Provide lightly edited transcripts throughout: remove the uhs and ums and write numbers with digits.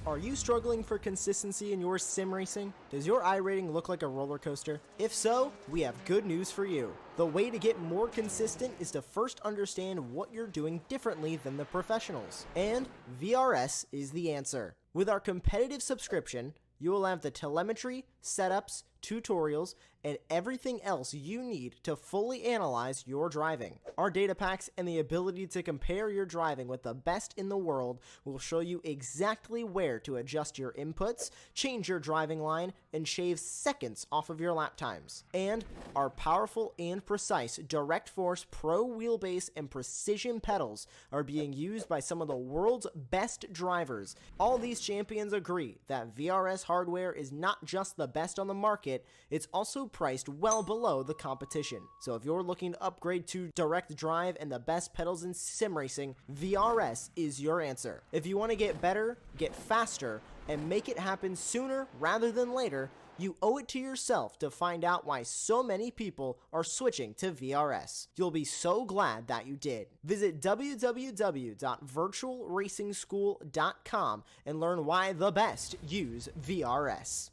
Are you struggling for consistency in your sim racing? Does your iRating look like a roller coaster? If so, we have good news for you. The way to get more consistent is to first understand what you're doing differently than the professionals. And VRS is the answer. With our competitive subscription, you will have the telemetry, setups, tutorials, and everything else you need to fully analyze your driving. Our data packs and the ability to compare your driving with the best in the world will show you exactly where to adjust your inputs, change your driving line, and shave seconds off of your lap times. And our powerful and precise Direct Force Pro wheelbase and precision pedals are being used by some of the world's best drivers. All these champions agree that VRS hardware is not just the best on the market, it's also priced well below the competition. So if you're looking to upgrade to direct drive and the best pedals in sim racing, VRS is your answer. If you want to get better, get faster, and make it happen sooner rather than later, you owe it to yourself to find out why so many people are switching to VRS. You'll be so glad that you did. Visit www.virtualracingschool.com and learn why the best use VRS.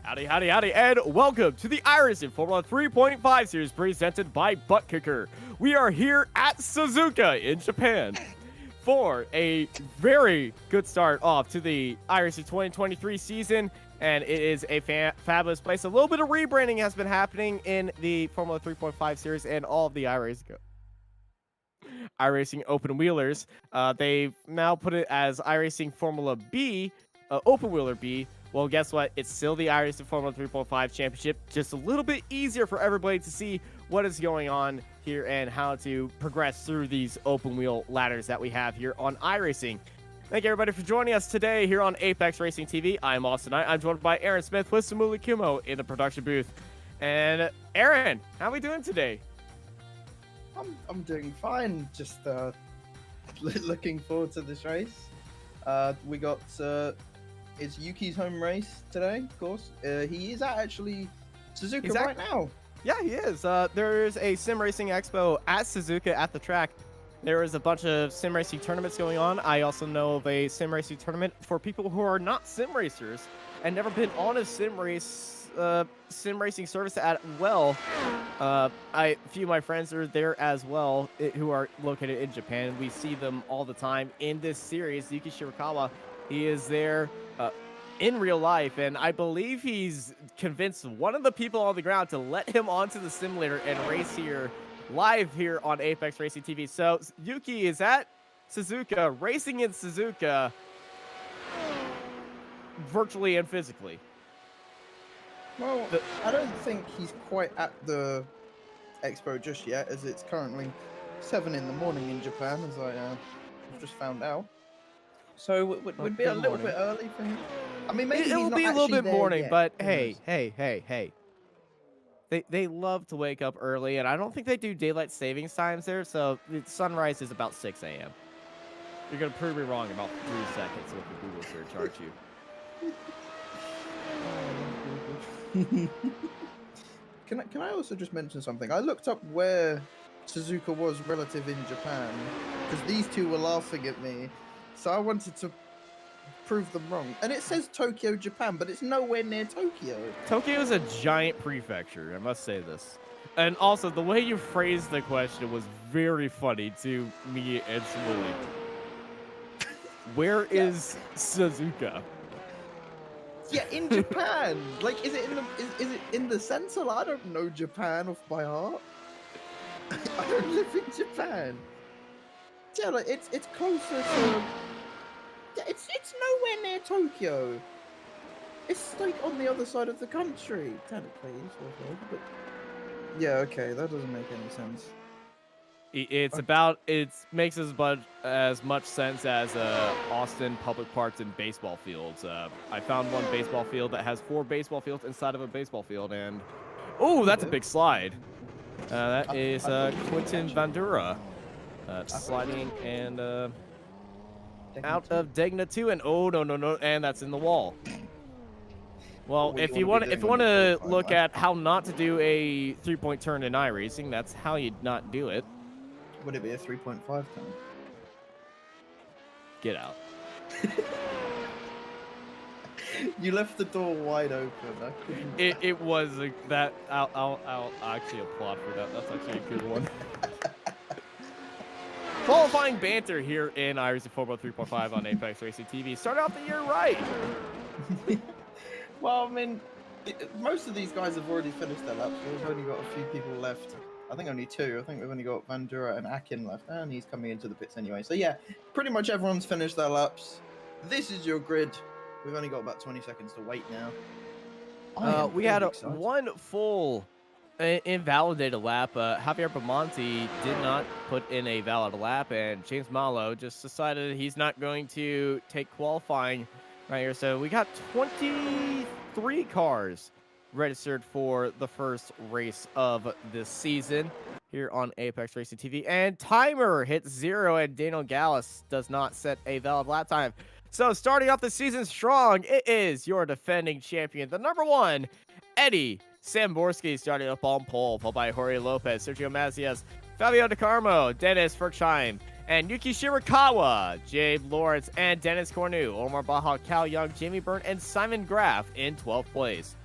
Howdy, howdy, howdy, and welcome to the iRacing Formula 3.5 series presented by Butt Kicker. We are here at Suzuka in Japan for a very good start off to the iRacing 2023 season, and it is a fabulous place. A little bit of rebranding has been happening in the Formula 3.5 series and all of the iRacing open wheelers. They've now put it as iRacing Formula B, open wheeler B. Well, guess what? It's still the iRacing Formula 3.5 Championship. Just a little bit easier for everybody to see what is going on here and how to progress through these open wheel ladders that we have here on iRacing. Thank you, everybody, for joining us today here on Apex Racing TV. I'm Austin Knight. I'm joined by Aaron Smith with Samuli Kumo in the production booth. And Aaron, how are we doing today? I'm doing fine. Just looking forward to this race. We got... It's Yuki's home race today, of course. He is at actually Suzuka right now. Yeah, he is. There's a sim racing expo at Suzuka at the track. There is a bunch of sim racing tournaments going on. I also know of a sim racing tournament for people who are not sim racers and never been on a sim racing service as well. A few of my friends are there as well who are located in Japan. We see them all the time in this series. Yuki Shirakawa, he is there in real life, and I believe he's convinced one of the people on the ground to let him onto the simulator and race here live here on Apex Racing TV. So Yuki is at Suzuka, racing in Suzuka, virtually and physically. Well, I don't think he's quite at the expo just yet, as it's currently 7 in the morning in Japan, as I've just found out. So it would be a little bit early for him. I mean, maybe it'll be a little bit morning, but hey. They love to wake up early, and I don't think they do daylight savings times there, so sunrise is about 6 a.m. You're going to prove me wrong about 3 seconds with the Google search, aren't you? Can I also just mention something? I looked up where Suzuka was relative in Japan, because these two were laughing at me. So I wanted to prove them wrong. And it says Tokyo, Japan, but it's nowhere near Tokyo. Tokyo is a giant prefecture, I must say this. And also, the way you phrased the question was very funny to me and Smoothie. Where is Suzuka? Yeah, in Japan. Like, is it in the center? I don't know Japan off by heart. I don't live in Japan. Yeah, like it's closer to. Yeah, it's nowhere near Tokyo. It's like on the other side of the country, technically, sort of. But yeah, okay, that doesn't make any sense. It makes as much sense as Austin public parks and baseball fields. I found one baseball field that has 4 baseball fields inside of a baseball field, and oh, that's a big slide. That is Quinton Vandura sliding and out of Degna 2, and oh no, and that's in the wall. Well, if you want to look at how not to do a 3-point turn in iRacing, that's how you not do it. Would it be a 3.5 turn? Get out. You left the door wide open. It was that. I'll actually applaud for that. That's actually a good one. Qualifying banter here in iRacing 4x3.5 on Apex Racing TV. Start off the year right. Well, I mean, most of these guys have already finished their laps. We've only got a few people left. I think only 2. I think we've only got Vandura and Akin left, and he's coming into the pits anyway. So yeah, pretty much everyone's finished their laps. This is your grid. We've only got about 20 seconds to wait now. We had one full invalidated lap. Javier Bamonti did not put in a valid lap, and James Malo just decided he's not going to take qualifying right here. So we got 23 cars registered for the first race of this season here on Apex Racing TV, and timer hits 0, and Daniel Gallus does not set a valid lap time. So starting off the season strong, it is your defending champion, the #1 Eddie Samborski, starting up on pole, followed by Jorge Lopez, Sergio Macias, Fabio DeCarmo, Dennis Ferksheim, and Yuki Shirakawa, Jabe Lawrence, and Dennis Cornu, Omar Baja, Cal Young, Jamie Byrne, and Simon Graff in 12th place.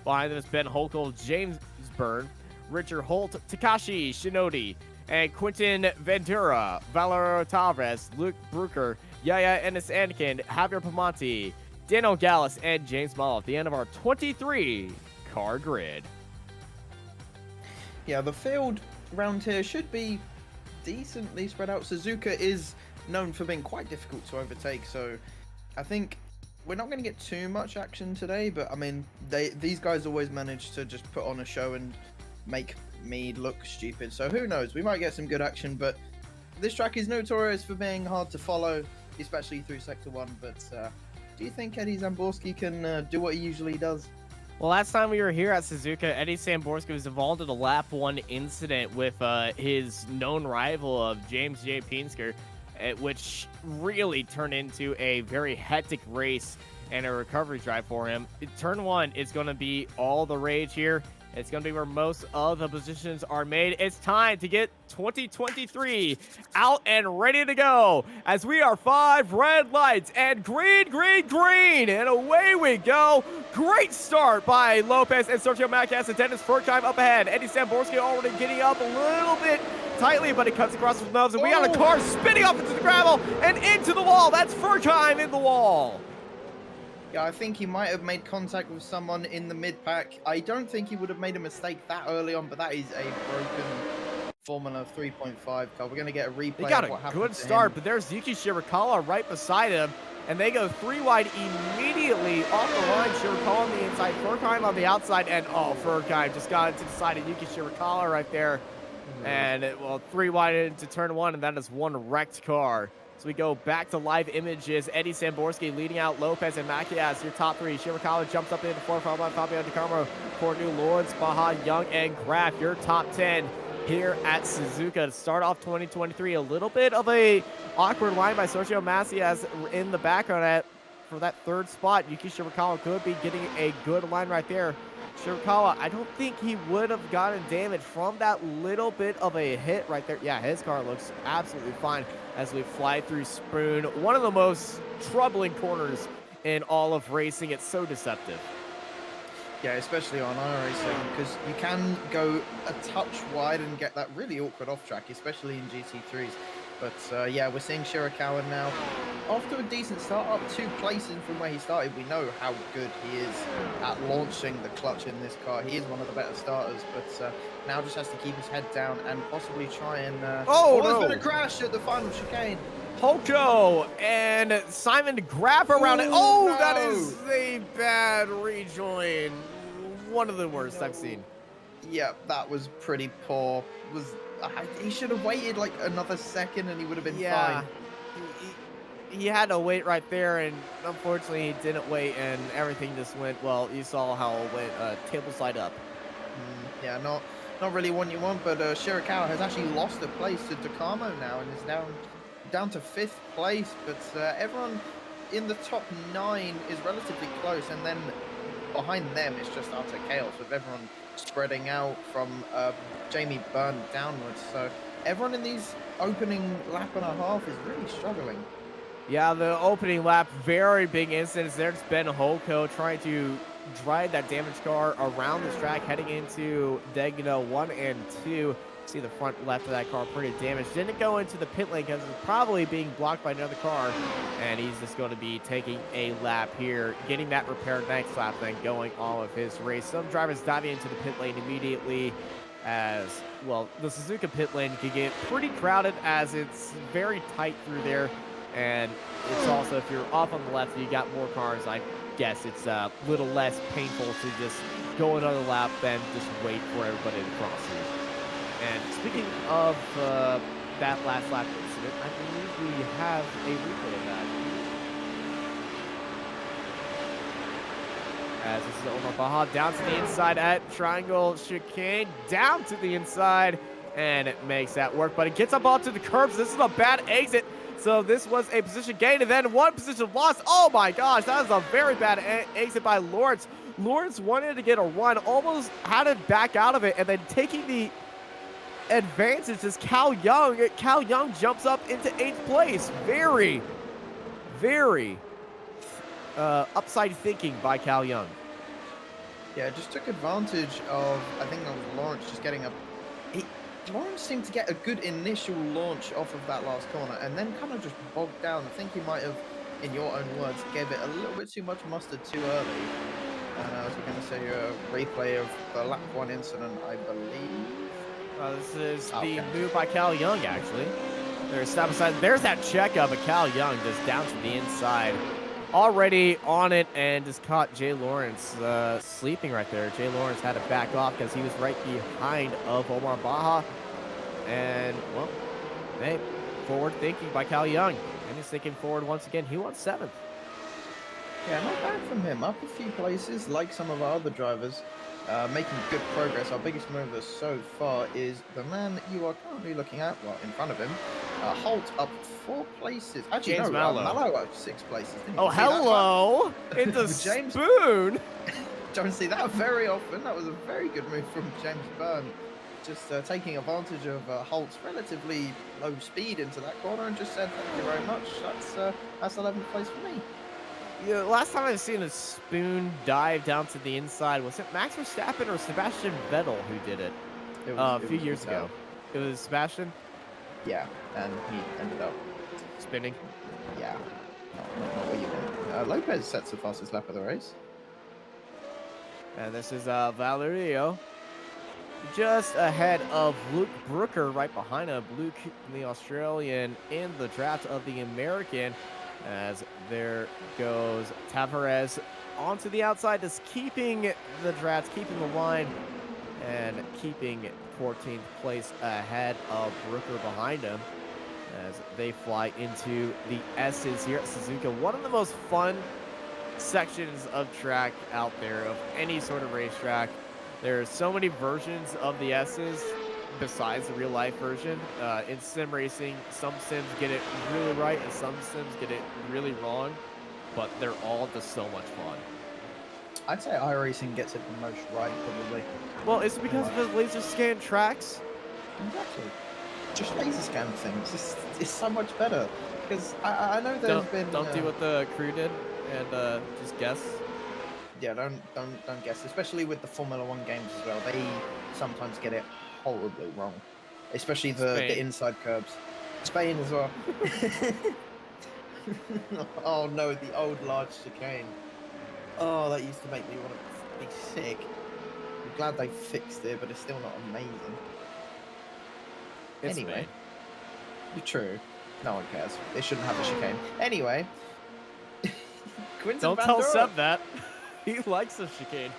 Behind them is Ben Hokel, James Byrne, Richard Holt, Takashi Shinodi, and Quinton Ventura, Valero Tavares, Luke Brooker, Yaya Ennis Anakin, Javier Pamonti, Daniel Gallus, and James Mull at the end of our 23-car grid. Yeah, the field round here should be decently spread out. Suzuka is known for being quite difficult to overtake, so I think we're not going to get too much action today, but I mean, these guys always manage to just put on a show and make me look stupid. So who knows? We might get some good action, but this track is notorious for being hard to follow, especially through Sector 1. But do you think Eddie Zamborski can do what he usually does? Well, last time we were here at Suzuka, Eddie Samborski was involved in a lap 1 incident with his known rival of James J. Pinsker, which really turned into a very hectic race and a recovery drive for him. Turn 1 is going to be all the rage here. It's going to be where most of the positions are made. It's time to get 2023 out and ready to go, as we are 5 red lights and green, green, green, and away we go. Great start by Lopez and Sergio Macias and Dennis Ferksheim up ahead. Eddie Samborski already getting up a little bit tightly, but it cuts across his nose, and we got a car spinning off into the gravel and into the wall. That's Ferksheim in the wall. Yeah, I think he might have made contact with someone in the mid-pack. I don't think he would have made a mistake that early on, but that is a broken Formula 3.5 car. We're going to get a replay. They got of what a good start, but there's Yuki Shirakawa right beside him, and they go 3 wide immediately off the line. Shirakawa on the inside, Ferksheim on the outside, and Ferksheim just got into the side of Yuki Shirakawa right there. And, 3 wide into turn 1, and that is one wrecked car. So we go back to live images. Eddie Samborski leading out Lopez and Macias, your top 3. Shirakawa jumps up into the 4th, followed by Fabio DeCarmo, Cornu, Lawrence, Baja, Young, and Graff, your top 10 here at Suzuka to start off 2023. A little bit of a awkward line by Sergio Macias in the background for that 3rd spot. Yuki Shirakawa could be getting a good line right there. Shirakawa, I don't think he would have gotten damage from that little bit of a hit right there. Yeah, his car looks absolutely fine as we fly through Spoon. One of the most troubling corners in all of racing. It's so deceptive. Yeah, especially on iRacing, because you can go a touch wide and get that really awkward off track, especially in GT3s. But yeah, we're seeing Shirakawa now. After a decent start, up 2 places from where he started, we know how good he is at launching the clutch in this car. He is one of the better starters, but now just has to keep his head down and possibly try and... Oh, there's no. been a crash at the final chicane. Hoko and Simon grab around it. Ooh, Oh, no. that is a bad rejoin. One of the worst I've seen. Yeah, that was pretty poor. He should have waited like another second and he would have been fine. He had to wait right there, and unfortunately he didn't wait, and everything just went, well, you saw how it went table side up. Yeah, not really one you want, but Shirakawa has actually lost a place to Takamo now and is down to 5th place, but everyone in the top 9 is relatively close, and then behind them it's just utter chaos with everyone spreading out from Jamie Byrne downwards. So everyone in these opening lap and a half is really struggling. Yeah, the opening lap, very big incidents. There's Ben Hoko trying to drive that damaged car around this track, heading into Degna 1 and 2. See the front left of that car pretty damaged. Didn't go into the pit lane because it's probably being blocked by another car. And he's just going to be taking a lap here, getting that repaired next lap, then going on with his race. Some drivers diving into the pit lane immediately, as, well, the Suzuka pit lane can get pretty crowded as it's very tight through there. And it's also, if you're off on the left, you got more cars. I guess it's a little less painful to just go another lap than just wait for everybody to cross you. And speaking of that last lap incident, I believe we have a replay of that. As this is Omar Baha down to the inside at Triangle Chicane, down to the inside, and it makes that work. But it gets up onto the curbs. This is a bad exit. So this was a position gain and then 1 position loss. Oh my gosh, that was a very bad exit by Lawrence. Lawrence wanted to get a run, almost had to back out of it, and then taking the advantage is Cal Young. Cal Young jumps up into 8th place. Very, very upside thinking by Cal Young. Yeah, just took advantage of, I think that was Lawrence just getting up. Lawrence seemed to get a good initial launch off of that last corner and then kind of just bogged down. I think he might have, in your own words, gave it a little bit too much mustard too early. I was going to say a replay of the lap 1 incident, I believe. This is the move by Cal Young, actually. There's stop aside. There's that checkup, but Cal Young just down to the inside. Already on it, and just caught Jay Lawrence sleeping right there. Jay Lawrence had to back off because he was right behind of Omar Baha. And, well, hey, forward thinking by Cal Young. And he's thinking forward once again. He won 7th. Yeah, not bad from him. Up a few places, like some of our other drivers, making good progress. Our biggest mover so far is the man you are currently looking at, well, in front of him. Holt up 4 places. Actually, James no, Mallow. Mallow up 6 places. Didn't Oh, you see that? hello! It's a James spoon! Don't see that very often. That was a very good move from James Byrne. Just taking advantage of Holt's relatively low speed into that corner and just said, thank you very much. That's 11th place for me. Yeah, last time I've seen a spoon dive down to the inside, was it Max Verstappen or Sebastian Vettel who did it? A few years ago. It was Sebastian? Yeah, and he ended up spinning. Yeah, not what you want. Lopez sets the fastest lap of the race. And this is Valerio. Just ahead of Luke Brooker, right behind him. Luke, the Australian, in the draft of the American. As there goes Tavares onto the outside, just keeping the draft, keeping the line, and keeping 14th place ahead of Brooker behind him as they fly into the S's here at Suzuka. One of the most fun sections of track out there, of any sort of racetrack. There's so many versions of the S's besides the real life version. In sim racing, some sims get it really right and some sims get it really wrong, but they're all just so much fun. I'd say iRacing gets it the most right, probably. Well, it's because of the laser scan tracks. Exactly. Just laser scan things. It's so much better. Because I know there's been... Don't do what the crew did and just guess. Yeah, don't guess. Especially with the Formula 1 games as well. They sometimes get it horribly wrong. Especially the inside curbs. Spain as well. Oh no, the old large chicane. Oh, that used to make me want to be sick. I'm glad they fixed it, but it's still not amazing. It's Anyway, me. true. No one cares. They shouldn't have a chicane. Anyway, Quinton Don't Van tell Der Seb that. He likes the chicane.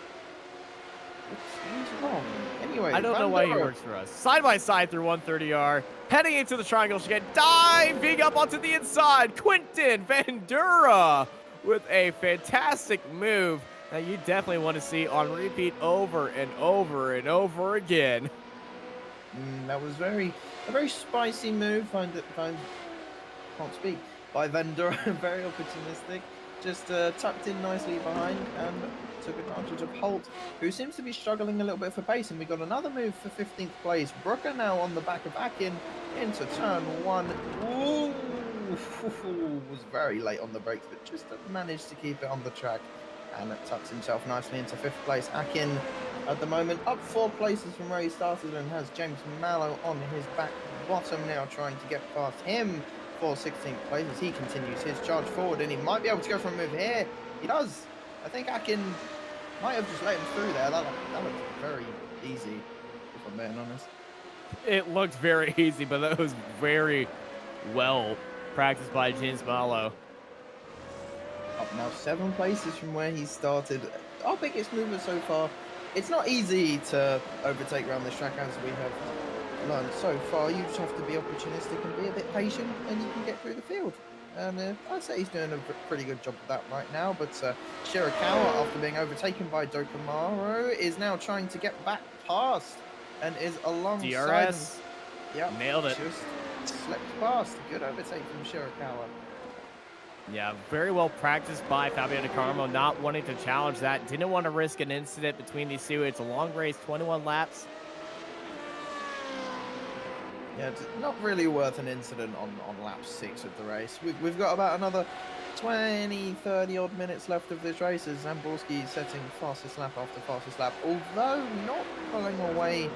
He's wrong. Anyway, I don't know Van why he Der works for us. Side by side through 130R, heading into the triangle chicane, diving up onto the inside. Quinton Vandura with a fantastic move that you definitely want to see on repeat over and over and over again. That was a very spicy move. Can't speak. By Vendor, very opportunistic. Just tucked in nicely behind and took advantage of Holt, who seems to be struggling a little bit for pace. And we got another move for 15th place. Brooker now on the back of Akin into turn 1. Ooh, was very late on the brakes, but just managed to keep it on the track. And it tucks himself nicely into 5th place. Akin at the moment up 4 places from where he started and has James Mallow on his back bottom now, trying to get past him for 16th place as he continues his charge forward, and he might be able to go for a move here. He does. I think Akin might have just let him through there. That looked very easy, if I'm being honest. It looked very easy, but that was very well practiced by James Mallow. Up now 7 places from where he started. Our biggest mover so far. It's not easy to overtake around this track, as we have learned so far. You just have to be opportunistic and be a bit patient, and you can get through the field. And I'd say he's doing a pretty good job of that right now. But Shirakawa, after being overtaken by Dokamaro, is now trying to get back past and is alongside. DRS. Yeah, Nailed it. Just slipped past. Good overtake from Shirakawa. Yeah, very well practiced by Fabio Di Carmo, not wanting to challenge that. Didn't want to risk an incident between these two. It's a long race, 21 laps. Yeah, it's not really worth an incident on lap 6 of the race. We've got about another 20, 30 odd minutes left of this race as Zamborski setting fastest lap after fastest lap, although not pulling away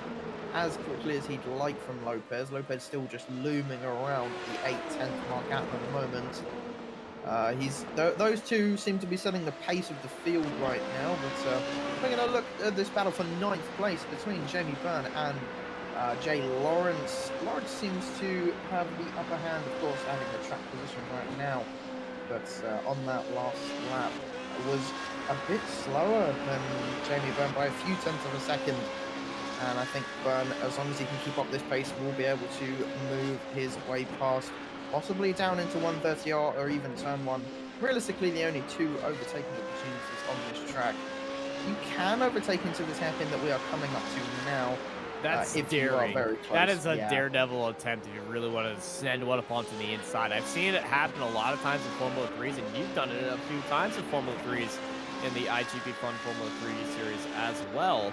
as quickly as he'd like from Lopez. Lopez still just looming around the 8/10 mark at the moment. Those two seem to be setting the pace of the field right now, but we're going to look at this battle for 9th place between Jamie Byrne and Jay Lawrence. Lawrence seems to have the upper hand, of course, having the track position right now, but on that last lap was a bit slower than Jamie Byrne by a few tenths of a second. And I think Byrne, as long as he can keep up this pace, will be able to move his way past, possibly down into 130R or even turn 1. Realistically, the only 2 overtaking opportunities on this track. You can overtake into this hairpin that we are coming up to now. That's if daring. you are very close. That is a daredevil attempt if you really want to send one up onto the inside. I've seen it happen a lot of times in Formula 3s, and you've done it a few times in Formula 3s in the IGP Fun Formula 3 series as well.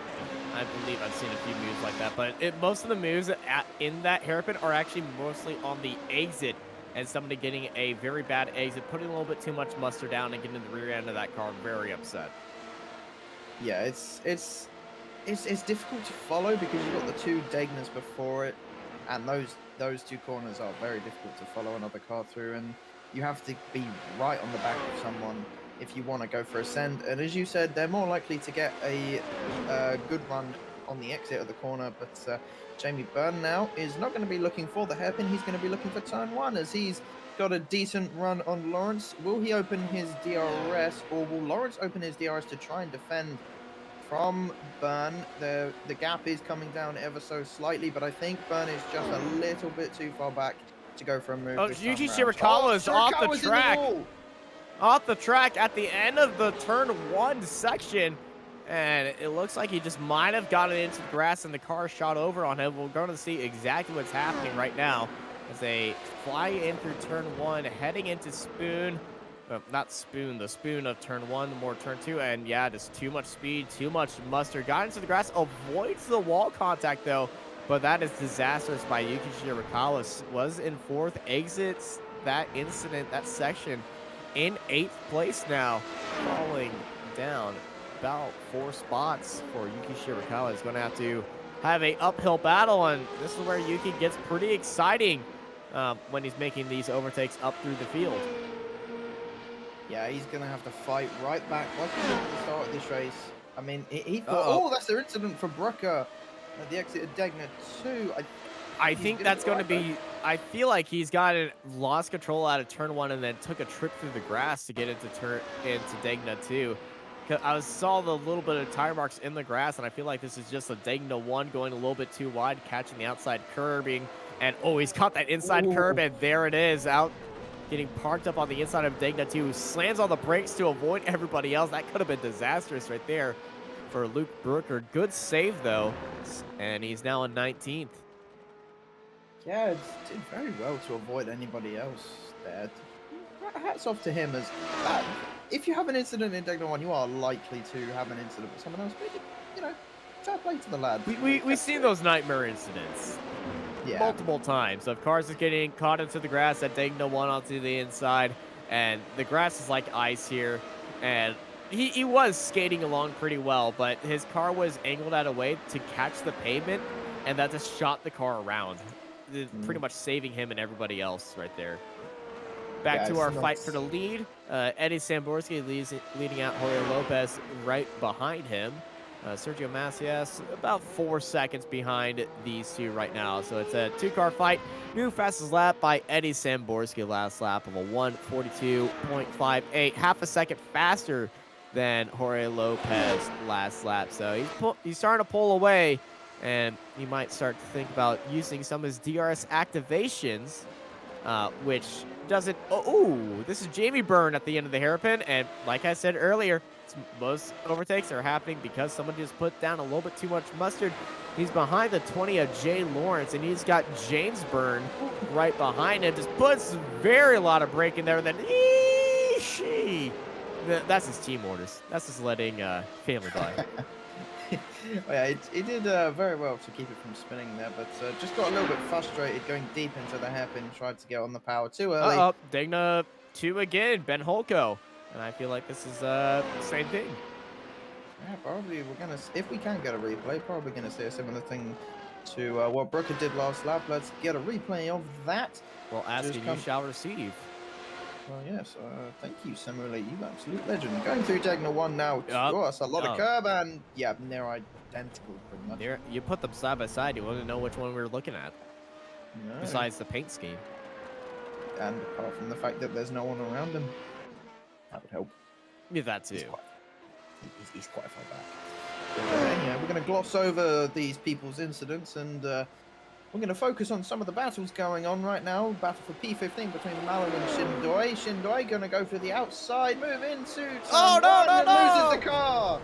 I believe I've seen a few moves like that, but most of the moves in that hairpin are actually mostly on the exit, and somebody getting a very bad exit, putting a little bit too much mustard down and getting the rear end of that car very upset. Yeah, it's difficult to follow because you've got the 2 Degnas before it, and those 2 corners are very difficult to follow another car through, and you have to be right on the back of someone if you want to go for a send. And as you said, they're more likely to get a good run on the exit of the corner, but Jamie Byrne now is not going to be looking for the hairpin. He's going to be looking for turn 1 as he's got a decent run on Lawrence. Will he open his DRS, or will Lawrence open his DRS to try and defend from Byrne? The gap is coming down ever so slightly, but I think Byrne is just a little bit too far back to go for a move. Oh, Yuji Shirakawa is off the track. Off the track at the end of the turn 1 section. And it looks like he just might have gotten into the grass and the car shot over on him. We're going to see exactly what's happening right now as they fly in through turn 1, heading into Spoon. Not Spoon, the Spoon of turn 1, more turn 2. And yeah, just too much speed, too much mustard. Got into the grass, avoids the wall contact though. But that is disastrous by Yuki Shirakawa. Was in 4th, exits that incident, that section, in 8th place now, falling down about 4 spots for Yuki Shirakawa. Is going to have a uphill battle, and this is where Yuki gets pretty exciting when he's making these overtakes up through the field. Yeah, he's going to have to fight right back like he did at the start of this race. I mean, he thought, Uh-oh. oh, that's their incident for Brooker at the exit of Degner 2. I think that's going to be... I feel like he's lost control out of turn 1 and then took a trip through the grass to get into Degna 2. I saw the little bit of tire marks in the grass, and I feel like this is just a Degna 1 going a little bit too wide, catching the outside curbing. And, oh, he's caught that inside curb, and there it is, out getting parked up on the inside of Degna 2. Slams on the brakes to avoid everybody else. That could have been disastrous right there for Luke Brooker. Good save, though, and he's now in 19th. Yeah, it did very well to avoid anybody else there. Hats off to him. If you have an incident in Degna 1, you are likely to have an incident with someone else. But, you know, fair play to the lad. We've seen those nightmare incidents multiple times of cars just getting caught into the grass at Degna 1 onto the inside, and the grass is like ice here, and he was skating along pretty well, but his car was angled out of way to catch the pavement, and that just shot the car around, pretty much saving him and everybody else right there. Back to our fight for the lead. Eddie Samborski leading out Jorge Lopez right behind him. Sergio Macias about 4 seconds behind these two right now. So it's a two-car fight. New fastest lap by Eddie Samborski. Last lap of a 1:42.58. Half a second faster than Jorge Lopez last lap. So he's starting to pull away, and he might start to think about using some of his DRS activations, which doesn't... Oh, this is Jamie Byrne at the end of the hairpin, and like I said earlier, most overtakes are happening because someone just put down a little bit too much mustard. He's behind the 20 of Jay Lawrence, and he's got James Byrne right behind him. Just puts a lot of brake in there, and then that's his team orders. That's just letting family by. Yeah, he did very well to keep it from spinning there, but just got a little bit frustrated going deep into the hairpin. Tried to get on the power too early. Degna 2 again, Ben Holko. And I feel like this is the same thing. Yeah, probably if we can get a replay, probably gonna see a similar thing to what Brooker did last lap. Let's get a replay of that. Well, asking you shall receive. Well, yes, thank you, Simulate, you absolute legend. Going through Degna 1 now, that's a lot of curb, and yeah, they're identical pretty much. You put them side by side, you want to know which one we were looking at. No. Besides the paint scheme. And apart from the fact that there's no one around him. That would help. Yeah, that too. He's quite far back. But, yeah, we're going to gloss over these people's incidents, and we're going to focus on some of the battles going on right now. Battle for P15 between Mallow and Shindoi. Shindoi going to go for the outside, move into loses the car.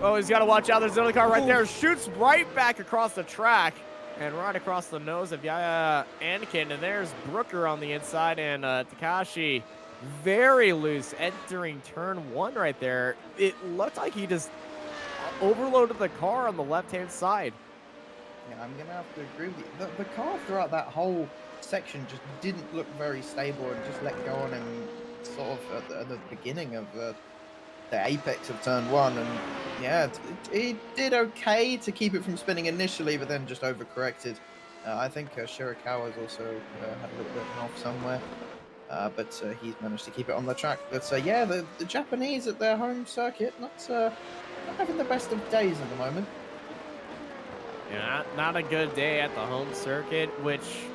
Oh, he's got to watch out. There's another car right there. Shoots right back across the track and right across the nose of Yaya Anakin. And there's Brooker on the inside, and Takashi very loose entering turn 1 right there. It looked like he just overloaded the car on the left-hand side. Yeah, I'm gonna have to agree with you. The car throughout that whole section just didn't look very stable and just let go on him sort of at the beginning of the apex of turn 1. And yeah, it did okay to keep it from spinning initially, but then just overcorrected. I think Shirakawa's also had a little bit of an off somewhere. But he's managed to keep it on the track. But yeah, the Japanese at their home circuit, not having the best of days at the moment. Yeah, not a good day at the home circuit, which,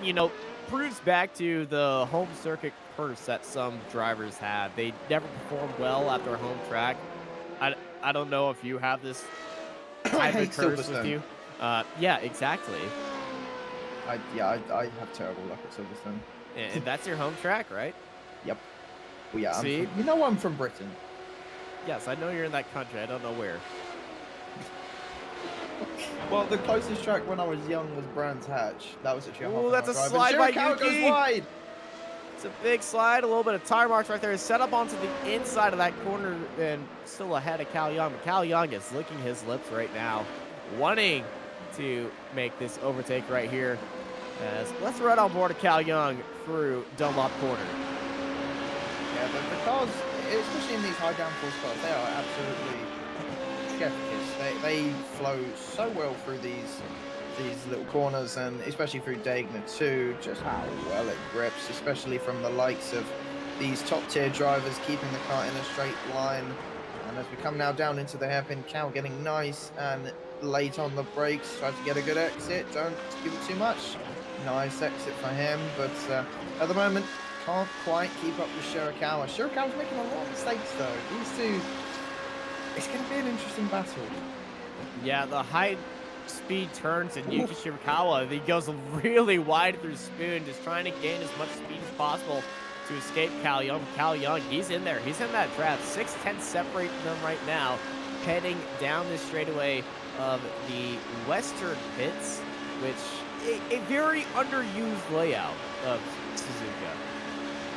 you know, proves back to the home circuit curse that some drivers have. They never perform well at their home track. I don't know if you have this type of curse with you. Yeah, exactly. I have terrible luck at Silverstone. And that's your home track, right? Yep. Well, yeah. See? You know I'm from Britain. Yes, I know you're in that country. I don't know where. Well, the closest track when I was young was Brands Hatch. That was actually a half-hour that's a drive. slide by Shirakawa Yuki. goes wide. It's a big slide. A little bit of tire marks right there. Set up onto the inside of that corner and still ahead of Cal Young. But Cal Young is licking his lips right now, wanting to make this overtake right here. Let's run on board of Cal Young through Dunlop Corner. Yeah, the cars, especially in these high downforce cars, they are absolutely chef kiss. They flow so well through these these little corners, and especially through Dagner too, just how well it grips, especially from the likes of these top tier drivers keeping the car in a straight line. And as we come now down into the hairpin, Cal getting nice and late on the brakes, try to get a good exit, don't give it too much. Nice exit for him, but at the moment can't quite keep up with Shirakawa. Shirakawa's making a lot of mistakes though. These two, it's going to be an interesting battle. Yeah, the high speed turns in Yuki Shirakawa. He goes really wide through Spoon, just trying to gain as much speed as possible to escape Cal Young. Cal Young, he's in there. He's in that trap. 6'10" separating them right now, heading down this straightaway of the Western Pits, which a very underused layout of Suzuka.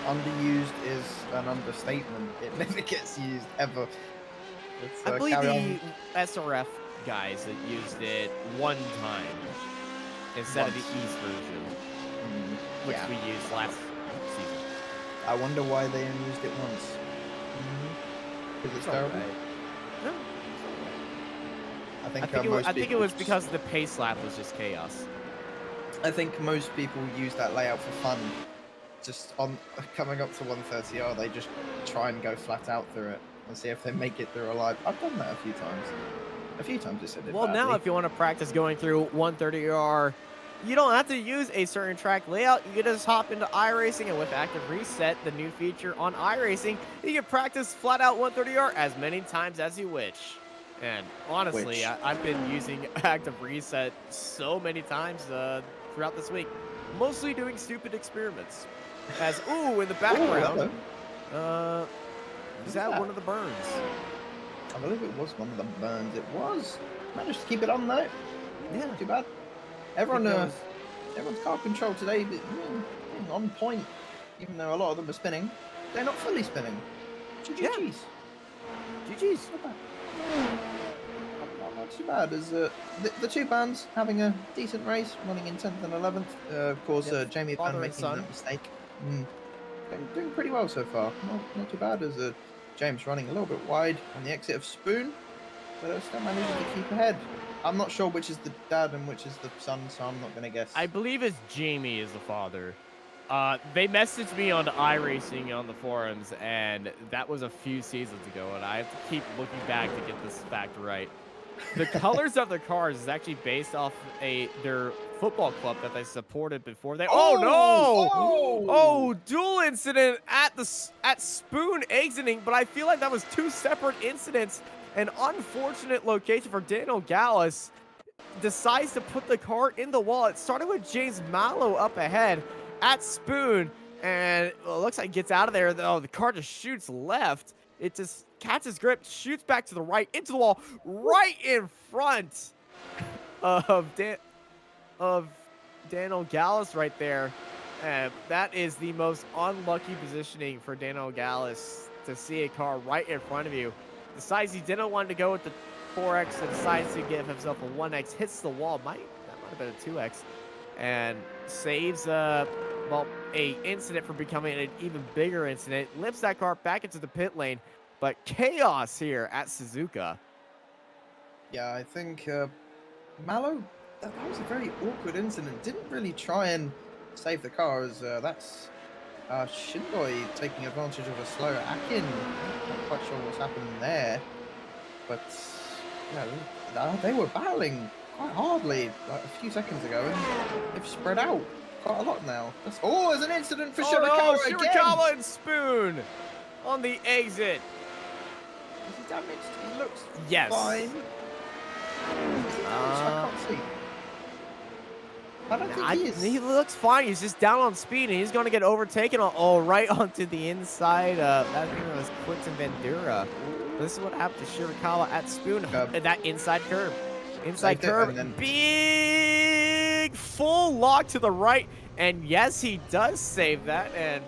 Underused is an understatement. It never gets used ever. I believe the SRF guys that used it one time instead of the East version, which we used last season. I wonder why they only used it once. Because it's terrible. No. I think it was because the pace lap was just chaos. I think most people use that layout for fun. Just on coming up to 130R, they just try and go flat out through it and see if they make it through alive. I've done that a few times. A few times just said it. Well, badly. now if you want to practice going through 130R, you don't have to use a certain track layout. You can just hop into iRacing, and with Active Reset, the new feature on iRacing, you can practice flat out 130R as many times as you wish. And honestly, I've been using Active Reset so many times throughout this week, mostly doing stupid experiments. As in the background, is that one of the burns? I believe it was one of the burns. It was. Managed to keep it on though. Yeah, not too bad. Everyone's car control today on point. Even though a lot of them are spinning, they're not fully spinning. GG's. GG's. Not bad. Not too bad. As the two bands having a decent race, running in 10th and 11th. Of course, Jamie Pan making that mistake. Doing pretty well so far. Not too bad. As James running a little bit wide on the exit of Spoon, but still managing to keep ahead. I'm not sure which is the dad and which is the son, so I'm not going to guess. I believe it's Jamie is the father. They messaged me on iRacing on the forums, and that was a few seasons ago, and I have to keep looking back to get this fact right. The colors of the cars is actually based off their football club that they supported before they. Oh no! Oh, dual incident at Spoon exiting, but I feel like that was two separate incidents. An unfortunate location for Daniel Gallus. Decides to put the car in the wall. It started with James Mallow up ahead at Spoon, and it looks like he gets out of there though. The car just shoots left. It just catches grip, shoots back to the right, into the wall, right in front of Daniel Gallus right there. And that is the most unlucky positioning for Daniel Gallus to see a car right in front of you. Decides he didn't want to go with the 4X and decides to give himself a 1X, hits the wall. That might have been a 2X. And saves a incident from becoming an even bigger incident. Lifts that car back into the pit lane. But chaos here at Suzuka. Yeah, I think Mallow, that was a very awkward incident. Didn't really try and save the car, as that's Shinboy taking advantage of a slow Akin. Not quite sure what's happened there. But yeah, they were battling quite hardly like a few seconds ago, and they've spread out quite a lot now. There's an incident for Shirakawa again. Shirakawa and Spoon on the exit. Is he damaged? He looks Yes. fine. I can't see. I don't think he is. He looks fine. He's just down on speed, and he's going to get overtaken right onto the inside. I think it was Quinton Bandura. This is what happened to Shirakawa at Spoon. That inside curve. Inside curve. Big full lock to the right. And yes, he does save that. And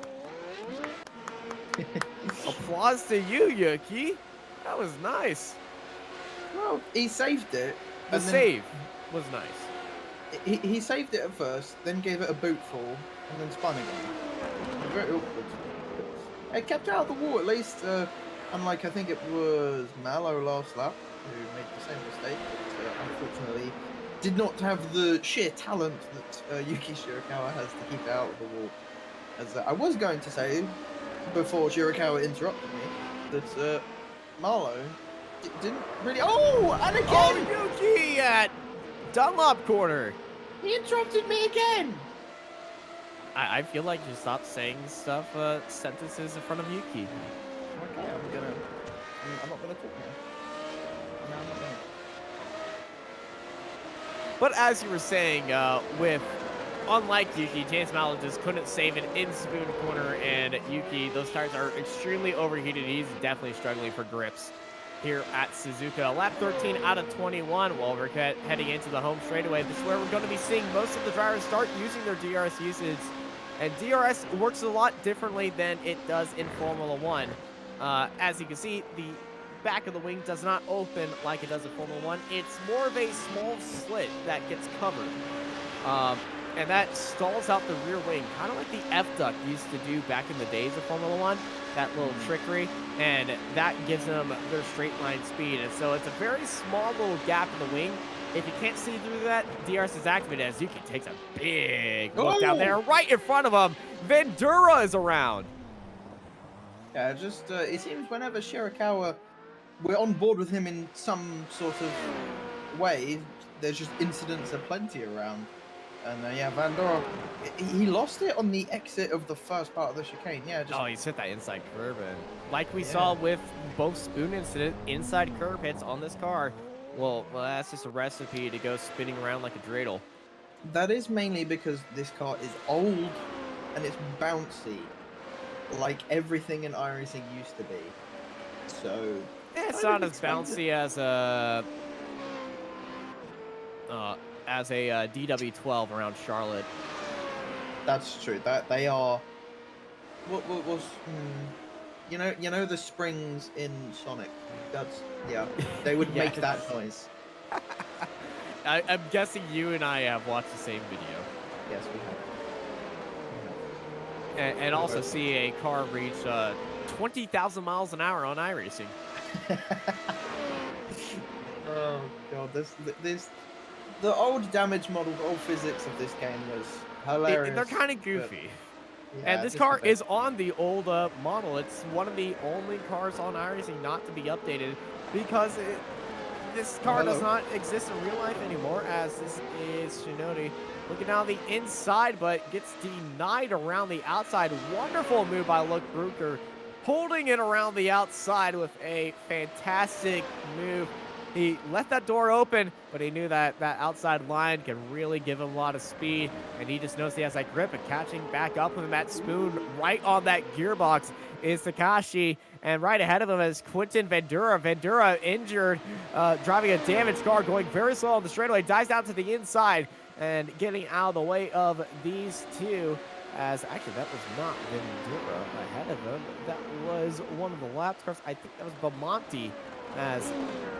applause to you, Yuki. That was nice. Well, he saved it. The save was nice. He saved it at first, then gave it a boot fall, and then spun again. Very awkward. It kept out of the wall at least, unlike I think it was Mallow last lap, who made the same mistake, but unfortunately did not have the sheer talent that Yuki Shirakawa has to keep it out of the wall. As I was going to say, before Shirakawa interrupted me, that Marlowe didn't really... Oh, and again! Oh, Yuki at Dunlop corner. He interrupted me again! I feel like you stop saying stuff, sentences in front of Yuki. Okay, I'm not gonna talk now. No, I'm not gonna. But as you were saying, unlike Yuki, James Mallow just couldn't save it in Spoon corner, and Yuki, those tires are extremely overheated. He's definitely struggling for grips here at Suzuka. Lap 13 out of 21 while we're heading into the home straightaway. This is where we're going to be seeing most of the drivers start using their DRS usage. And DRS works a lot differently than it does in Formula 1. As you can see, the back of the wing does not open like it does in Formula 1. It's more of a small slit that gets covered. And that stalls out the rear wing, kind of like the F-duct used to do back in the days of Formula 1, that little trickery, and that gives them their straight line speed. And so it's a very small little gap in the wing. If you can't see through that, DRS is activated as Yuki takes a big look down there right in front of him. Vendura is around. Yeah, just it seems whenever Shirakawa, we're on board with him in some sort of way, there's just incidents aplenty around. And yeah, Vandora, he lost it on the exit of the first part of the chicane. Yeah, just... Oh, he's hit that inside curb, and like we saw with both Spoon incident, inside curb hits on this car. Well, that's just a recipe to go spinning around like a dreidel. That is mainly because this car is old and it's bouncy, like everything in iRacing used to be. So yeah, it's not as bouncy as a DW12 around Charlotte. That's true. That they are. What was? You know the springs in Sonic. That's They would make that noise. I'm guessing you and I have watched the same video. Yes, we have. And also see a car reach 20,000 miles an hour on iRacing. Oh god, the old damage model, old physics of this game was hilarious. They're kind of goofy. Yeah, and this car is on the old model. It's one of the only cars on iRacing not to be updated because this car does not exist in real life anymore, as this is Shinoda looking down the inside, but gets denied around the outside. Wonderful move by Luke Brucker, holding it around the outside with a fantastic move. He left that door open, but he knew that that outside line can really give him a lot of speed, and he just knows he has that grip, and catching back up with him at Spoon right on that gearbox is Takashi, and right ahead of him is Quinton Vendura. Vendura injured, driving a damaged car, going very slow on the straightaway, dives down to the inside, and getting out of the way of these two. As actually, that was not Vendura ahead of him. That was one of the lap cars. I think that was Bamonti, as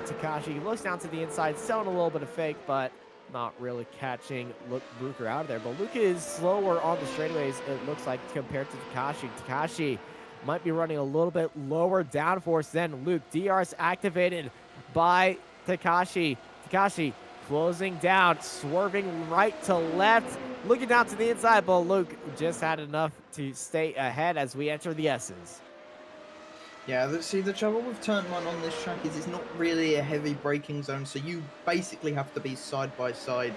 Takashi looks down to the inside, selling a little bit of fake, but not really catching Luke Brucker out of there. But Luke is slower on the straightaways, it looks like, compared to Takashi. Takashi might be running a little bit lower downforce than Luke. DRS activated by Takashi. Takashi closing down, swerving right to left, looking down to the inside, but Luke just had enough to stay ahead as we enter the S's. Yeah, see, the trouble with turn 1 on this track is it's not really a heavy braking zone, so you basically have to be side by side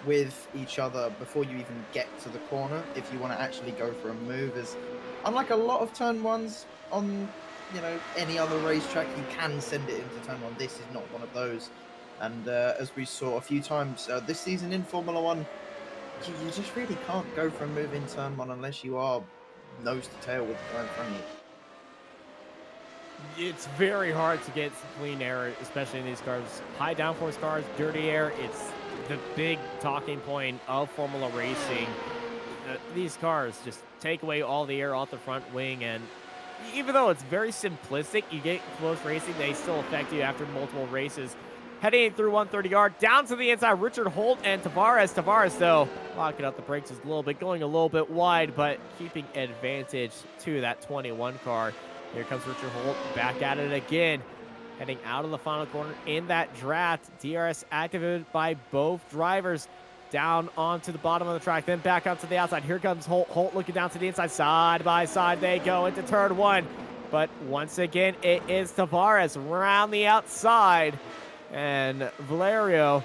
with each other before you even get to the corner if you want to actually go for a move. As unlike a lot of turn 1s on, any other racetrack, you can send it into turn 1. This is not one of those. And as we saw a few times this season in Formula 1, you just really can't go for a move in turn 1 unless you are nose to tail with the car in front of you. It's very hard to get clean air, especially in these cars. High downforce cars, dirty air, it's the big talking point of Formula Racing. These cars just take away all the air off the front wing, and even though it's very simplistic, you get close racing, they still affect you after multiple races. Heading through 130 yard, down to the inside, Richard Holt and Tavares. Tavares, though, locking up the brakes just a little bit, going a little bit wide, but keeping advantage to that 21 car. Here comes Richard Holt back at it again. heading out of the final corner in that draft. DRS activated by both drivers. Down onto the bottom of the track, then back up to the outside. Here comes Holt. Holt looking down to the inside. Side by side they go into turn 1. But once again, it is Tavares around the outside. And Valerio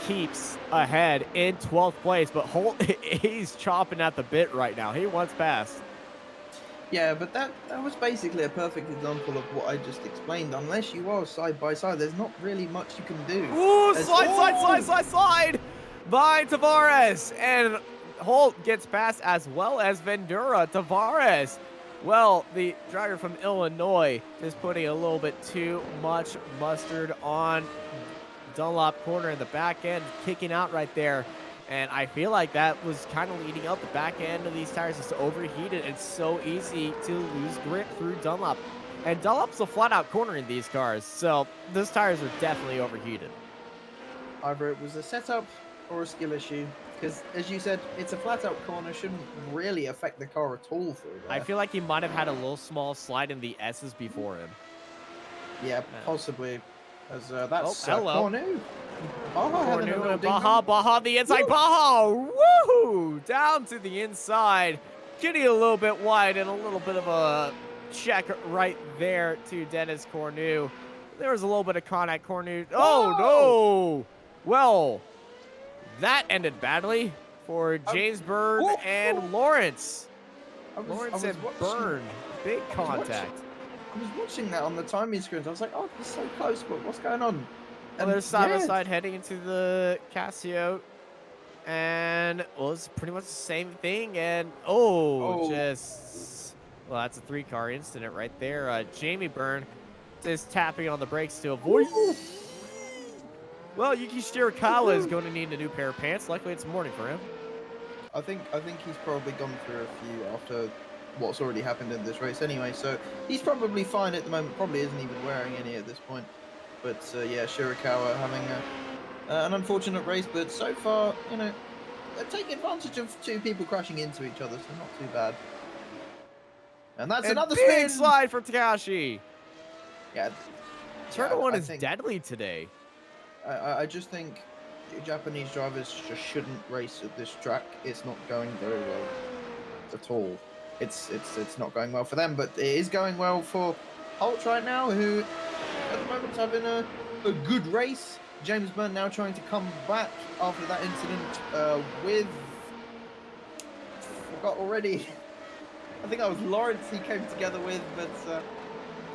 keeps ahead in 12th place. But Holt, he's chopping at the bit right now. He wants past. Yeah, but that was basically a perfect example of what I just explained. Unless you are side by side, there's not really much you can do. Ooh, slide by Tavares. And Holt gets past as well as Vendura. Tavares, well, the driver from Illinois is putting a little bit too much mustard on Dunlop corner in the back end, kicking out right there. And I feel like that was kind of leading up. The back end of these tires is overheated. It's so easy to lose grip through Dunlop. And Dunlop's a flat-out corner in these cars, so those tires are definitely overheated. Either it was a setup or a skill issue, because as you said, it's a flat-out corner, shouldn't really affect the car at all through there. I feel like he might have had a little small slide in the S's before him. Yeah, possibly. As that's hello. Cornu. Baja, the inside. Woo! Baja, woohoo! Down to the inside. Getting a little bit wide and a little bit of a check right there to Dennis Cornu. There was a little bit of contact, Cornu. Oh, no! Well, that ended badly for James Byrne and Lawrence. Lawrence and Byrne. Big contact. I was watching that on the timing screens. I was like, oh, he's so close, but what's going on? And they're side by side heading into the Casio. And, well, it's pretty much the same thing. And, well, that's a 3-car incident right there. Jamie Byrne is tapping on the brakes to avoid. Well, Yuki Shirakawa is going to need a new pair of pants. Luckily, it's morning for him. I think he's probably gone through a few after what's already happened in this race anyway, so he's probably fine at the moment. Probably isn't even wearing any at this point. But yeah, Shirakawa having an unfortunate race, but so far, you know, they're taking advantage of 2 people crashing into each other, so not too bad. And that's another big slide for Takashi. Yeah, Turn 1 is deadly today. I just think Japanese drivers just shouldn't race at this track. It's not going very well at all. It's not going well for them, but it is going well for Holt right now, who at the moment is having a good race. James Byrne now trying to come back after that incident with... forgot already. I think that was Lawrence he came together with, but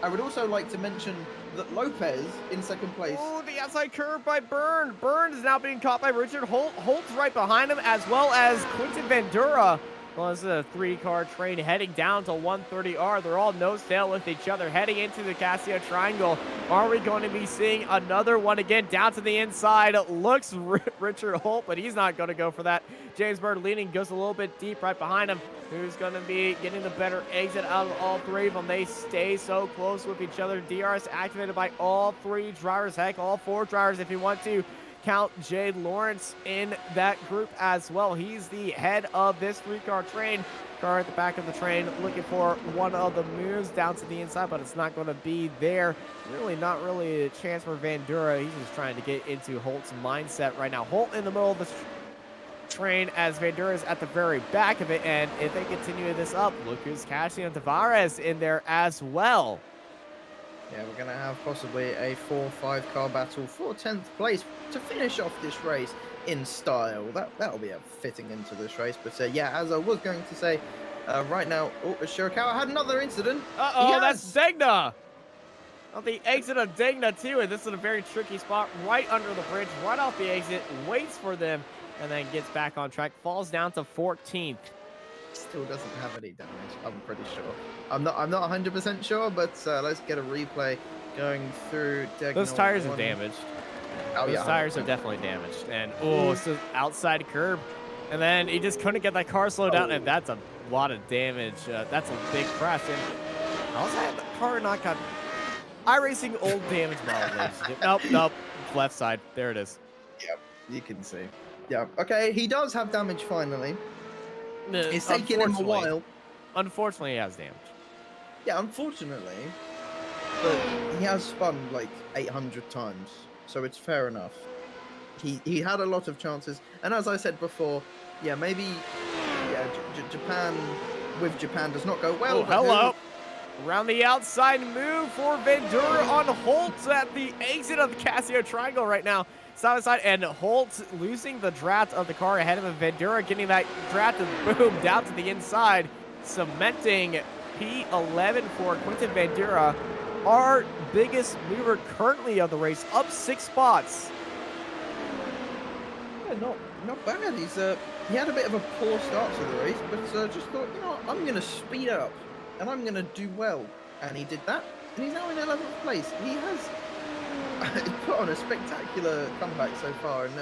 I would also like to mention that Lopez in 2nd place. Oh, the outside curve by Byrne. Byrne is now being caught by Richard Holt. Holt's right behind him, as well as Quinton Vandura. Well, this is a 3-car train heading down to 130R. They're all nose-tail with each other, heading into the Casio Triangle. Are we going to be seeing another one again down to the inside? It looks Richard Holt, but he's not going to go for that. James Byrne leading, goes a little bit deep right behind him. Who's going to be getting the better exit out of all 3 of them? They stay so close with each other. DRS activated by all 3 drivers. Heck, all 4 drivers if you want to count Jade Lawrence in that group as well. He's the head of this 3-car train. Car at the back of the train looking for one of the moves down to the inside, but it's not going to be there. Not really a chance for Vandura. He's just trying to get into Holt's mindset right now. Holt in the middle of the train as Vandura is at the very back of it, and if they continue this up, look who's catching Tavares in there as well. Yeah, we're going to have possibly a 4-5 car battle for 10th place to finish off this race in style. That'll be a fitting into this race. But yeah, as I was going to say, right now, Shirakawa had another incident. That's Degna. On the exit of Degna too, and this is a very tricky spot right under the bridge, right off the exit, waits for them, and then gets back on track, falls down to 14th. Still doesn't have any damage, I'm pretty sure. I'm not 100% sure, but let's get a replay going through Degna. Those tires are damaged. Those tires are definitely damaged. And it's an outside curb. And then he just couldn't get that car slowed down, and that's a lot of damage. That's a big crash. And how's that car not got iRacing old damage model? Nope. Left side. There it is. Yep, you can see. Yeah. Okay, he does have damage finally. It's taking him a while. Unfortunately, he has damage. Yeah, unfortunately. but he has spun like 800 times, so it's fair enough. He had a lot of chances, and as I said before, yeah, maybe Japan does not go well. Oh, hello. Around the outside move for Vendura on Holt at the exit of the Casio Triangle right now. Side by side, and Holt losing the draft of the car ahead of him. Vendura getting that draft and boom, down to the inside, cementing P11 for Quinton Vendura, our biggest mover currently of the race, up 6 spots. Yeah, not bad. He had a bit of a poor start to the race, but just thought, you know what, I'm going to speed up and I'm going to do well. And he did that, and he's now in 11th place. He has put on a spectacular comeback so far, and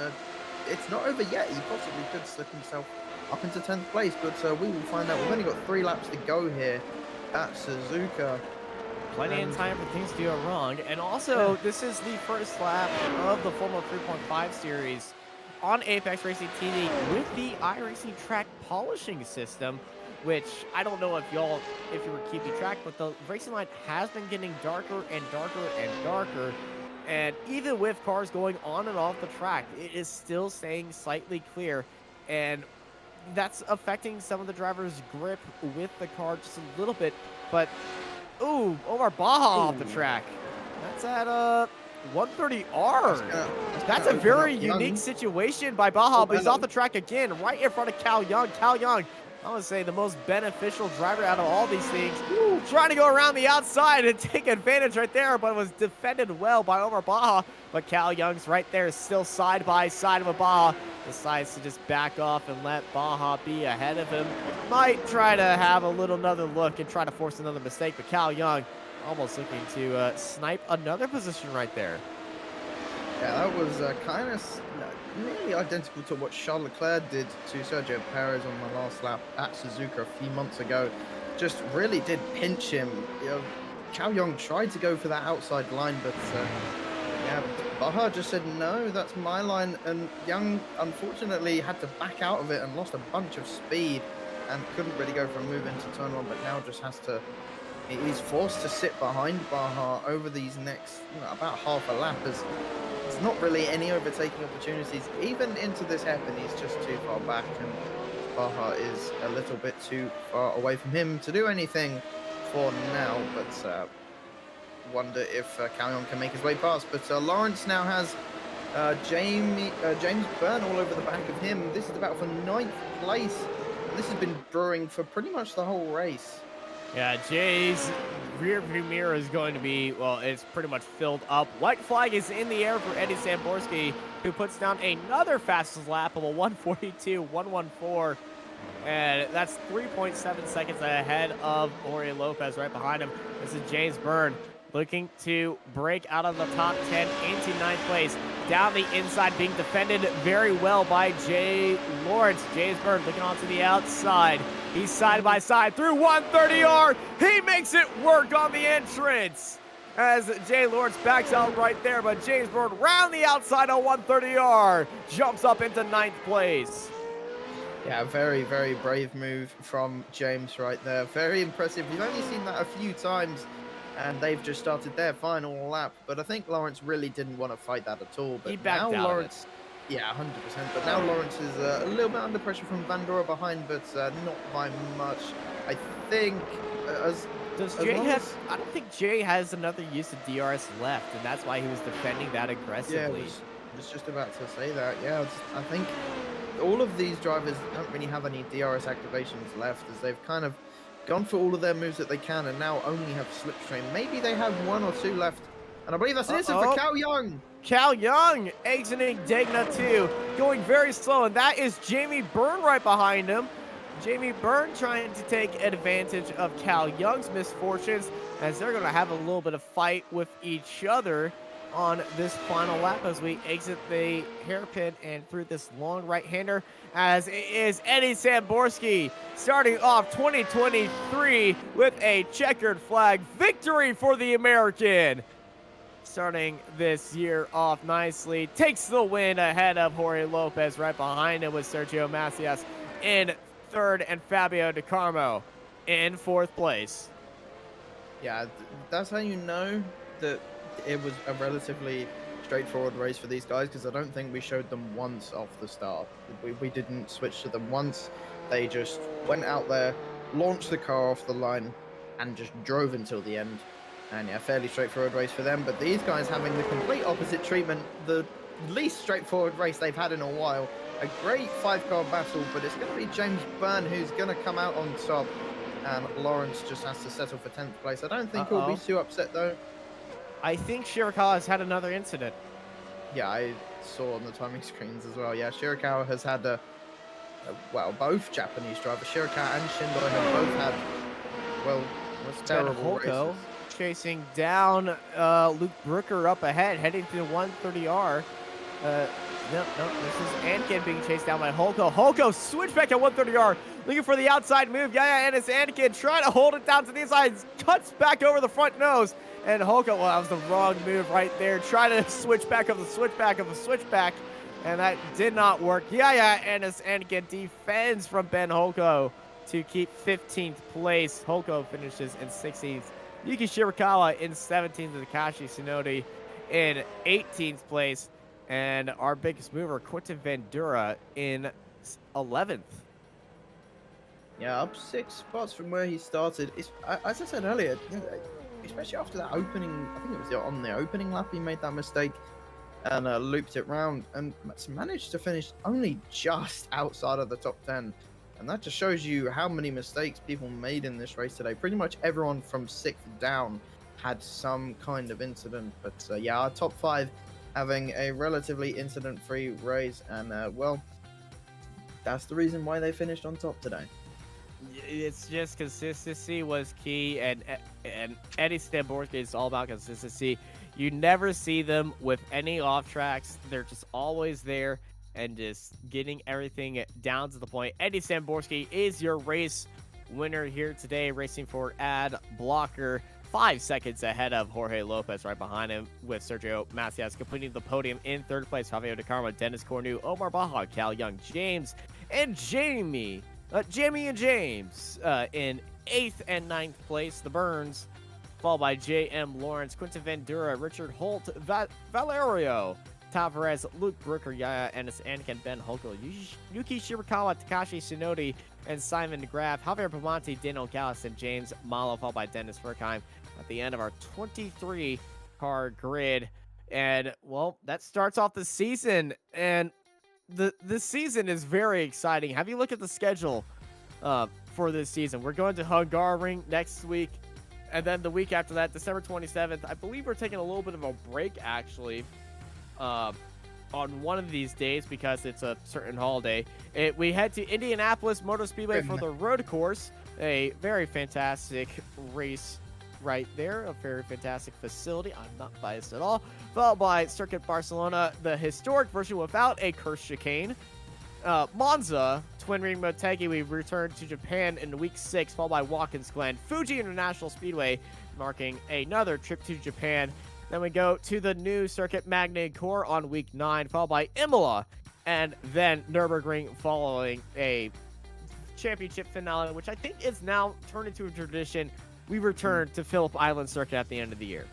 it's not over yet. He possibly could slip himself up into 10th place, but we will find out. We've only got 3 laps to go here at Suzuka. Plenty of time for things to go wrong. And also, this is the first lap of the Formula 3.5 series on Apex Racing TV with the iRacing track polishing system, which I don't know if you were keeping track, but the racing line has been getting darker and darker and darker. And even with cars going on and off the track, it is still staying slightly clear. And that's affecting some of the drivers' grip with the car just a little bit. But, ooh, Omar Baja off the track. That's at 130R. That's a very unique situation by Baja, but he's off the track again, right in front of Cal Young. Cal Young, I would say the most beneficial driver out of all these things. Ooh, trying to go around the outside and take advantage right there, but it was defended well by Omar Baja. But Cal Young's right there, still side by side with Baja. Decides to just back off and let Baja be ahead of him. Might try to have another look and try to force another mistake, but Cal Young almost looking to snipe another position right there. Yeah, that was kind of nearly identical to what Charles Leclerc did to Sergio Perez on the last lap at Suzuka a few months ago. Just really did pinch him. You know, Cal Young tried to go for that outside line, but yeah, Baja just said, no, that's my line. And Young, unfortunately, had to back out of it and lost a bunch of speed and couldn't really go for a move into turn 1, but now just has to... He's forced to sit behind Baja over these next, about half a lap, as there's not really any overtaking opportunities. Even into this hairpin, he's just too far back, and Baja is a little bit too far away from him to do anything for now. But wonder if Cal Young can make his way past. But Lawrence now has James Byrne all over the back of him. This is about for 9th place. And this has been brewing for pretty much the whole race. Yeah, Jay's rear view mirror is going to be, well, it's pretty much filled up. White flag is in the air for Eddie Samborski, who puts down another fastest lap of a 1:42.114. And that's 3.7 seconds ahead of Jorge Lopez right behind him. This is James Byrne looking to break out of the top 10 into 9th place. Down the inside, being defended very well by Jay Lawrence. James Byrne looking onto the outside. He's side by side through 130R. He makes it work on the entrance as Jay Lawrence backs out right there. But James Byrne round the outside on 130R jumps up into 9th place. Yeah, very, very brave move from James right there. Very impressive. We've only seen that a few times, and they've just started their final lap. But I think Lawrence really didn't want to fight that at all. But he backed now out Lawrence, of it. Yeah, 100%. But now Lawrence is a little bit under pressure from Vandora behind, but not by much. I think Does Jay have? I don't think Jay has another use of DRS left, and that's why he was defending that aggressively. Yeah, I was just about to say that. Yeah, I think all of these drivers don't really have any DRS activations left, as they've kind of gone for all of their moves that they can, and now only have slipstream. Maybe they have 1 or 2 left, and I believe that's it for Cal Young. Cal Young exiting Degna 2, going very slow, and that is Jamie Byrne right behind him. Jamie Byrne trying to take advantage of Cal Young's misfortunes, as they're going to have a little bit of fight with each other on this final lap as we exit the hairpin and through this long right-hander, as it is Eddie Samborski starting off 2023 with a checkered flag victory for the American. Starting this year off nicely, takes the win ahead of Jorge Lopez. Right behind him with Sergio Macias in 3rd and Fabio Di Carmo in 4th place. Yeah, that's how you know that it was a relatively straightforward race for these guys, because I don't think we showed them once off the start. We didn't switch to them once. They just went out there, launched the car off the line, and just drove until the end. And yeah, fairly straightforward race for them. But these guys having the complete opposite treatment, the least straightforward race they've had in a while. A great 5-car battle, but it's going to be James Byrne who's going to come out on top. And Lawrence just has to settle for 10th place. I don't think he'll be too upset, though. I think Shirakawa has had another incident. Yeah, I saw on the timing screens as well. Yeah, Shirakawa has had well, both Japanese drivers, Shirakawa and Shindo, have both had, well, terrible races. Chasing down Luke Brooker up ahead, heading to the 130R. No, this is Ankin being chased down by Holko. Holko switch back at 130R, looking for the outside move. Yeah, and it's Ankin trying to hold it down to the inside. Cuts back over the front nose. And Holko, well, that was the wrong move right there. Trying to switch back of the switchback of the switchback. And that did not work. Yeah, and it's Ankin defends from Ben Holko to keep 15th place. Holko finishes in 16th. Yuki Shirakawa in 17th, Takashi Tsunode in 18th place. And our biggest mover, Quentin Vandura, in 11th. Yeah, up 6 spots from where he started. As I said earlier, especially after that opening, I think it was on the opening lap, he made that mistake and looped it round and managed to finish only just outside of the top 10. And that just shows you how many mistakes people made in this race today. Pretty much everyone from 6th down had some kind of incident. But yeah, our top 5 having a relatively incident-free race. And well, that's the reason why they finished on top today. It's just consistency was key, and Eddie Stamborski is all about consistency. You never see them with any off tracks. They're just always there and just getting everything down to the point. Eddie Stamborski is your race winner here today, racing for Ad Blocker, 5 seconds ahead of Jorge Lopez, right behind him with Sergio Macias completing the podium in 3rd place. Javier De Carmo, Dennis Cornu, Omar Baja, Cal Young, James, and Jamie and James in 8th and 9th place. The Burns, followed by J.M. Lawrence, Quentin Vandura, Richard Holt, Valerio Tavares, Luke Brooker, Yaya Ennis, Anakin, Ben Holko, Yuki Shirakawa, Takashi Tsunode, and Simon Graf, Javier Pamonte, Daniel Gallis, and James Malo, followed by Dennis Furkheim at the end of our 23-car grid. And, well, that starts off the season, and this season is very exciting. Have you looked at the schedule for this season? We're going to Hungaroring next week, and then the week after that, December 27th, I believe we're taking a little bit of a break, actually, on one of these days because it's a certain holiday. We head to Indianapolis Motor Speedway for the road course, a very fantastic race right there, a very fantastic facility. I'm not biased at all. Followed by Circuit Barcelona, the historic version without a cursed chicane. Monza, Twin Ring Motegi, we return to Japan in week 6, followed by Watkins Glen. Fuji International Speedway, marking another trip to Japan. Then we go to the new Circuit Magny-Cours on week 9, followed by Imola, and then Nürburgring following a championship finale, which I think is now turned into a tradition. We return to Phillip Island Circuit at the end of the year.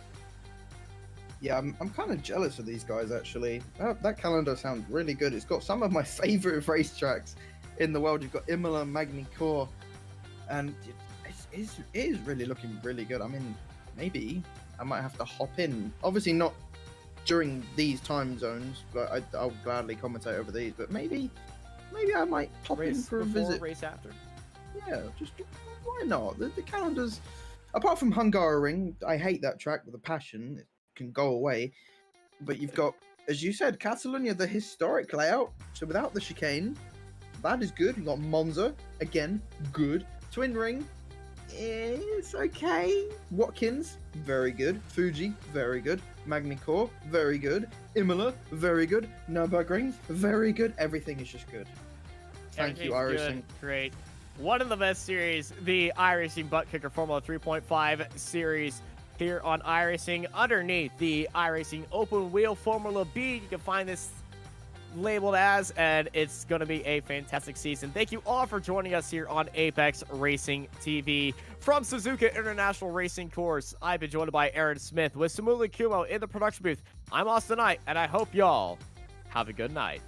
Yeah, I'm kind of jealous of these guys, actually. That calendar sounds really good. It's got some of my favorite racetracks in the world. You've got Imola, Magny-Cours, and it is really looking really good. I mean, maybe I might have to hop in. Obviously not during these time zones, but I'll gladly commentate over these. But maybe I might pop in for a visit. Race after. Yeah, just why not? The calendars, apart from Hungaroring, I hate that track with a passion. It can go away. But you've got, as you said, Catalonia, the historic layout. So without the chicane, that is good. You've got Monza, again, good. Twin Ring, it's okay. Watkins, very good. Fuji, very good. Magny-Cours, very good. Imola, very good. Nürburgring, very good. Everything is just good. Thank you, iRacing. Great. One of the best series, the iRacing Butt Kicker Formula 3.5 series here on iRacing. Underneath the iRacing Open Wheel Formula B, you can find this labeled as, and it's going to be a fantastic season. Thank you all for joining us here on Apex Racing TV. From Suzuka International Racing Course, I've been joined by Aaron Smith with Samuli Kumo in the production booth. I'm Austin Knight, and I hope y'all have a good night.